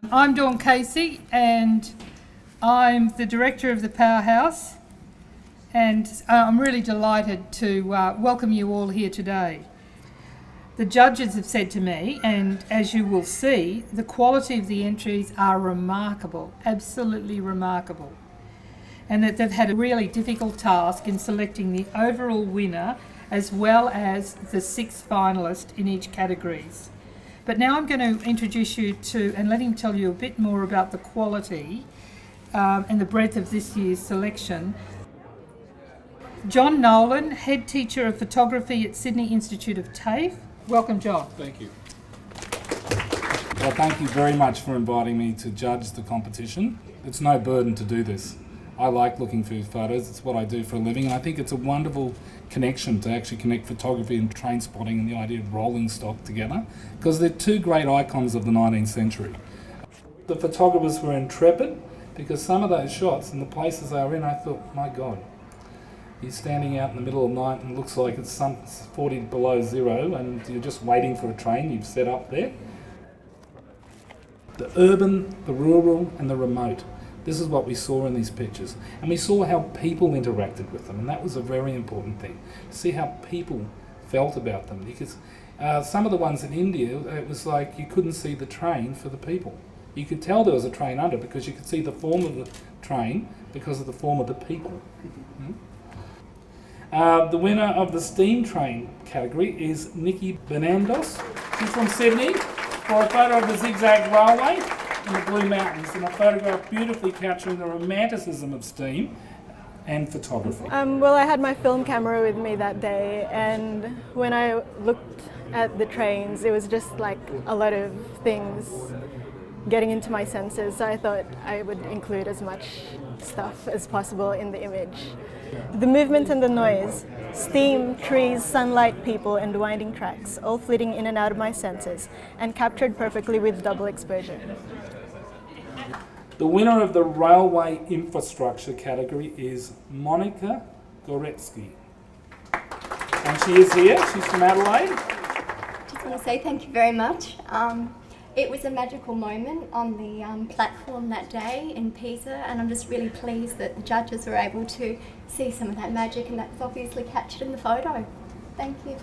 I'm Dawn Casey and I'm the director of the Powerhouse, and I'm really delighted to welcome you all here today. The judges have said to me, and as you will see, the quality of the entries are remarkable, absolutely remarkable, and that they've had a really difficult task in selecting the overall winner as well as the 6 finalists in each categories. But now I'm going to introduce you to and let him tell you a bit more about the quality and the breadth of this year's selection. John Nolan, Head Teacher of Photography at Sydney Institute of TAFE. Welcome, John. Thank you. Well, thank you very much for inviting me to judge the competition. It's no burden to do this. I like looking through photos, it's what I do for a living, and I think it's a wonderful connection to actually connect photography and train spotting and the idea of rolling stock together, because they're two great icons of the 19th century. The photographers were intrepid, because some of those shots and the places they were in, I thought, my God, you're standing out in the middle of the night and it looks like it's some 40 below zero and you're just waiting for a train you've set up there. The urban, the rural and the remote. This is what we saw in these pictures. And we saw how people interacted with them, and that was a very important thing. To see how people felt about them, because some of the ones in India, it was like you couldn't see the train for the people. You could tell there was a train under because you could see the form of the train because of the form of the people. The winner of the steam train category is Nikki Bernandos. She's from Sydney, for a photo of the zigzag railway in the Blue Mountains, and a photograph beautifully capturing the romanticism of steam and photography. Well, I had my film camera with me that day, and when I looked at the trains, it was just like a lot of things getting into my senses, so I thought I would include as much stuff as possible in the image. The movement and the noise, steam, trees, sunlight, people and winding tracks, all flitting in and out of my senses and captured perfectly with double exposure. The winner of the railway infrastructure category is Monica Goretsky. And she is here, she's from Adelaide. Just want to say thank you very much. It was a magical moment on the platform that day in Pisa, and I'm just really pleased that the judges were able to see some of that magic, and that's obviously captured in the photo. Thank you.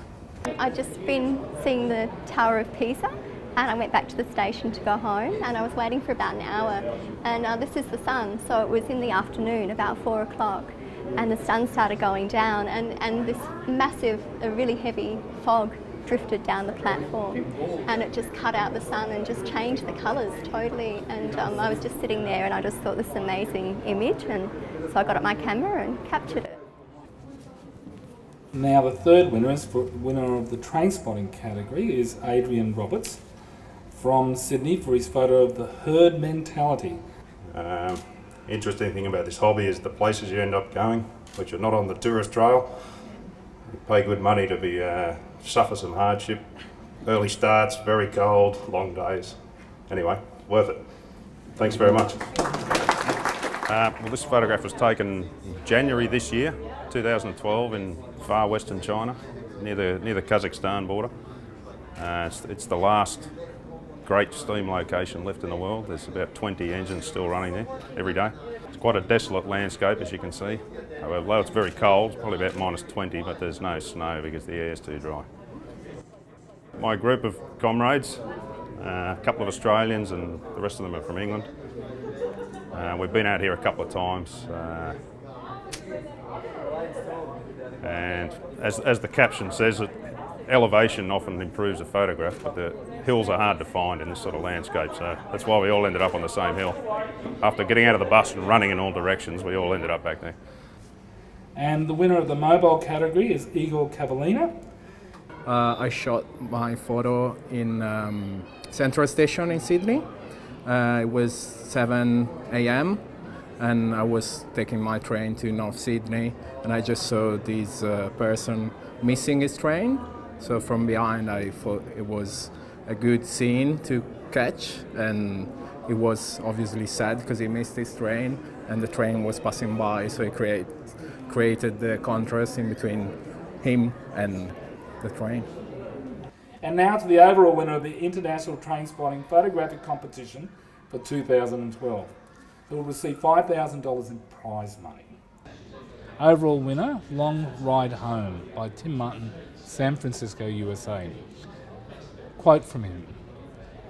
I've just been seeing the Tower of Pisa, and I went back to the station to go home, and I was waiting for about an hour, and this is the sun, so it was in the afternoon, about 4 o'clock, and the sun started going down, and this massive, really heavy fog drifted down the platform, and it just cut out the sun and just changed the colours totally, and I was just sitting there and I just thought this is an amazing image, and so I got up my camera and captured it. Now the third winner of the Trainspotting category is Adrian Roberts from Sydney for his photo of the herd mentality. Interesting thing about this hobby is the places you end up going, which are not on the tourist trail. You pay good money to be suffer some hardship, early starts, very cold, long days. Anyway, worth it. Thanks very much. Well, this photograph was taken in January this year, 2012, in far western China, near the Kazakhstan border. It's the last great steam location left in the world. There's about 20 engines still running there every day. It's quite a desolate landscape, as you can see. Although it's very cold, it's probably about minus 20, but there's no snow because the air is too dry. My group of comrades, a couple of Australians and the rest of them are from England. We've been out here a couple of times, and as the caption says, elevation often improves a photograph, but the hills are hard to find in this sort of landscape, so that's why we all ended up on the same hill. After getting out of the bus and running in all directions, we all ended up back there. And the winner of the mobile category is Igor Kavalina. I shot my photo in Central Station in Sydney. It was 7 a.m. and I was taking my train to North Sydney, and I just saw this person missing his train. So from behind I thought it was a good scene to catch, and it was obviously sad because he missed his train and the train was passing by, so it created the contrast in between him and the train. And now to the overall winner of the International Trainspotting Photographic Competition, for 2012. It will receive $5,000 in prize money. Overall winner, Long Ride Home by Tim Martin, San Francisco, USA. Quote from him: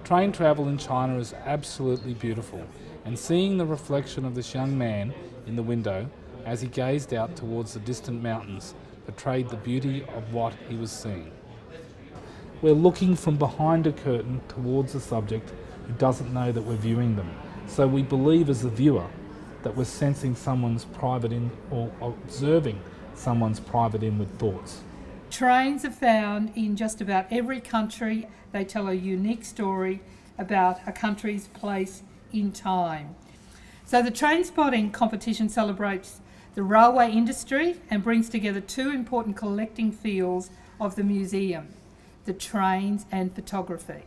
"Train travel in China is absolutely beautiful, and seeing the reflection of this young man in the window as he gazed out towards the distant mountains portrayed the beauty of what he was seeing." We're looking from behind a curtain towards the subject who doesn't know that we're viewing them. So we believe as the viewer that we're sensing someone's private in or observing someone's private inward thoughts. Trains are found in just about every country. They tell a unique story about a country's place in time. So the Trainspotting competition celebrates the railway industry and brings together two important collecting fields of the museum: the trains and photography.